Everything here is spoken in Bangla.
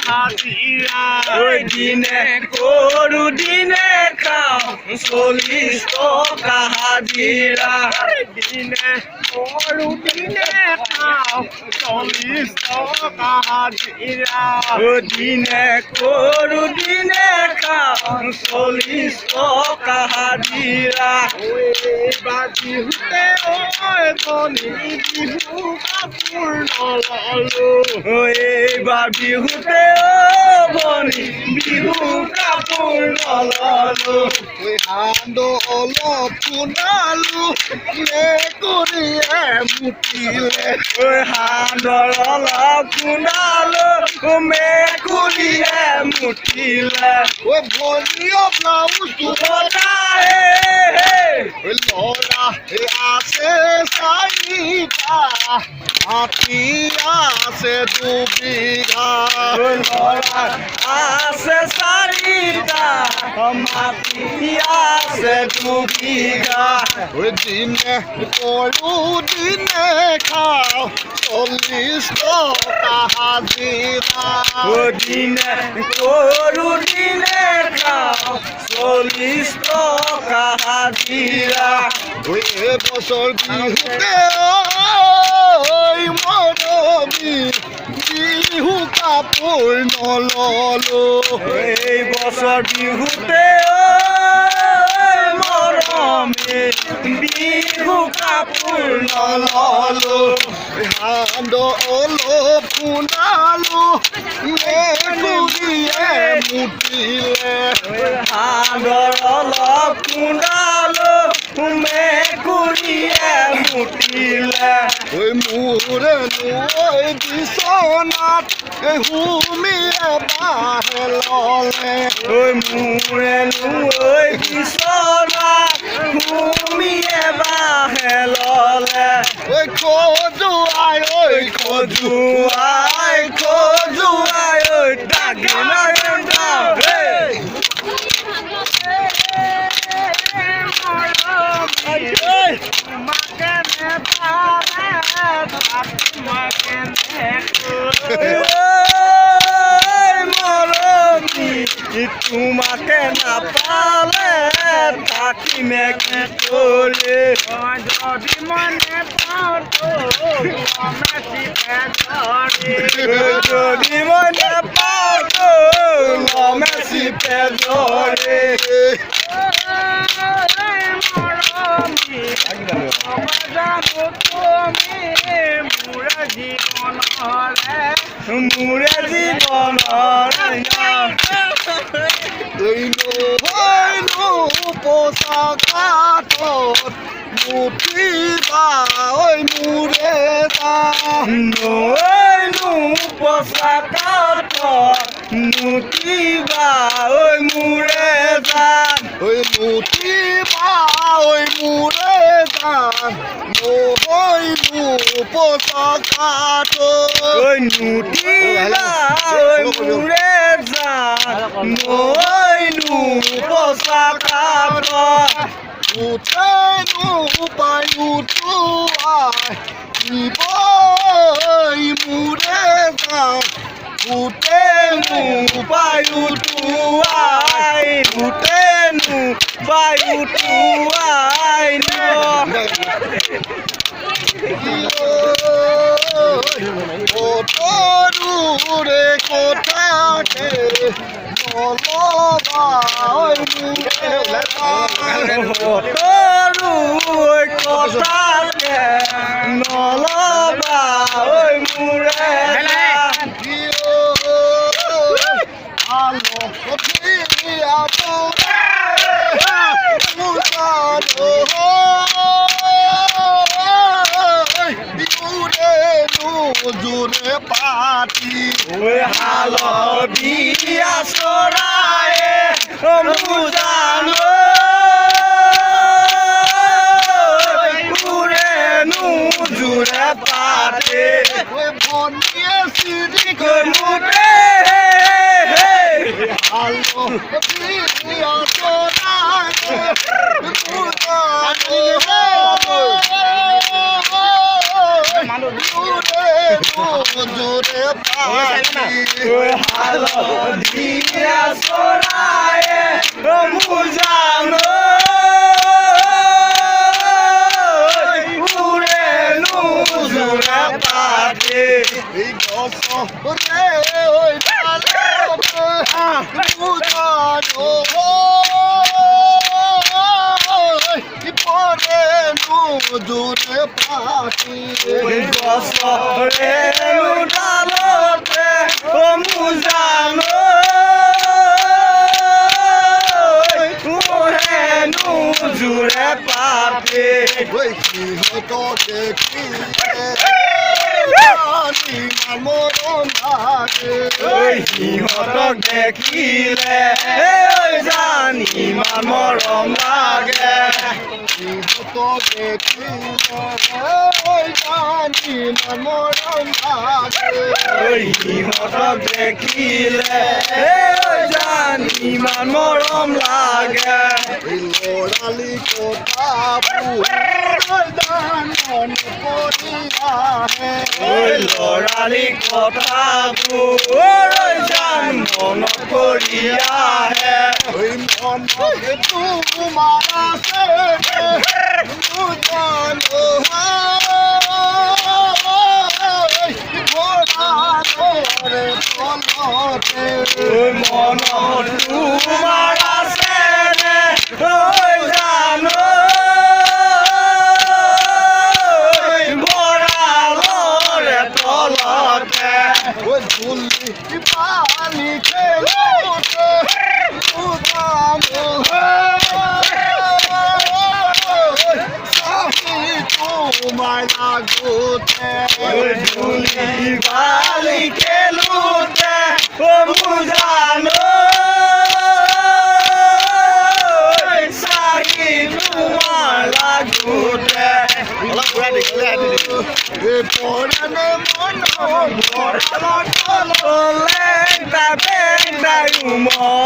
হাজিরা ওই দিনে করু দিনে খাও 40 টাকা হাজিরা দিনে করু দিনে খাও 40 টাকা হাজিরা ও দিনে করু দিনে খাও 40 টাকা হাজিরা এবার বিহুতে ওই ধনী বিহু কাপোৰ নললো এইবাৰ বিহুতে বনি বিহু কাপোৰ নললো সান্দো অলপ শুনালো মেকুৰীয়ে মুতিলে সান্দৰ অলপ শুনালো মেকুৰীয়ে মুতিলে ভনীয় ব্লাউজটো বনাই ল'ৰা আছে চাৰিটা মাটি আছে 2 বিঘা ল'ৰা আছে চাৰিটা মাটি আছে 2 বিঘা দিনে কৰো দিনে খাও 40 টকা হাজিৰা দিনে কৰো দিনে খাও 40 টকা হাজিৰা বছৰ বিহুতে মৰমী বিহু কাপোৰ নললো এই বছৰ বিহুতে মৰমী বিহু কাপোৰ নললো সান্দ অলপ শুনালো মেকুৰীয়ে মুতিলে সান্দৰ অলপ শুনালো মেকুৰীয়ে মুতিলে মোৰে নৈ বিচনাত হুমিয়ে বাহে ললে মোৰে নৈ বিচনাত হুমিয়ে বাহে ললে খজুৱাই খজুৱাই খজুৱাই ডাকি তোমাকে নাপালে থাকিমে কি করে যদি মনে পাও যদি মনে পাও তো লমেছি পেজরে মোৰে জীৱনৰ পোচাকাত মুঠিবা ঐ মোৰে পোচাকাত মুঠিবা ঐ মোৰে জান মুঠিবা ঐ মোৰে জান নহৈলো পোচাকাত মুঠিবা ঐ মোৰে জান নহৈলো পোচাকাত উঠেনো পায়ুতুৱাই দিবই মোৰে জান উঠেনো পায়ুতুৱাই উঠেনো পায়ুতুৱাই কতৰুৰে কথাকে নলবা কথাকে নলবা মোৰে জোরে পাতি হালদিয়া চৰায়ে মুজানো জোৰে পাতি ভনীয়ে চিৰি মুৰে হালদিয়া চৰায়ে মুজানো জোরে পাতি হালধিয়া চৰায়ে মুজানো উৰেনো জোৰে পাতে গছৰে ঐ ডালতে মুজানো পৰেনো জোৰে পাতি গছৰে ডালতে মুজানো উৰেনো জোৰে পাতে সিহঁতক দেখিলে ইমান মৰম লাগে সিহঁতক দেখিলে জানি ইমান মৰম লাগে সিহঁতক দেখিলে ইমান মৰম লাগে সিহঁতক দেখিলে জানি ইমান মৰম লাগে ল'ৰালি কথাবোৰ মন কৰি আহে ল'ৰালি কথাবোৰ জান মনত কৰি আহে মনত তোমাৰ আছে জানো ঘোঁৰাৰে তলতে মনত তোমাৰ আছে জানো ভঁৰালৰে তলতে ধুলি পানী খেলোতে তোমায় লাগোতে ধুলি বালি খেলোতে মুজানো চাহি তোমাৰ লাগোতে পৰাণে মন লেংটা বেংটা উমৰ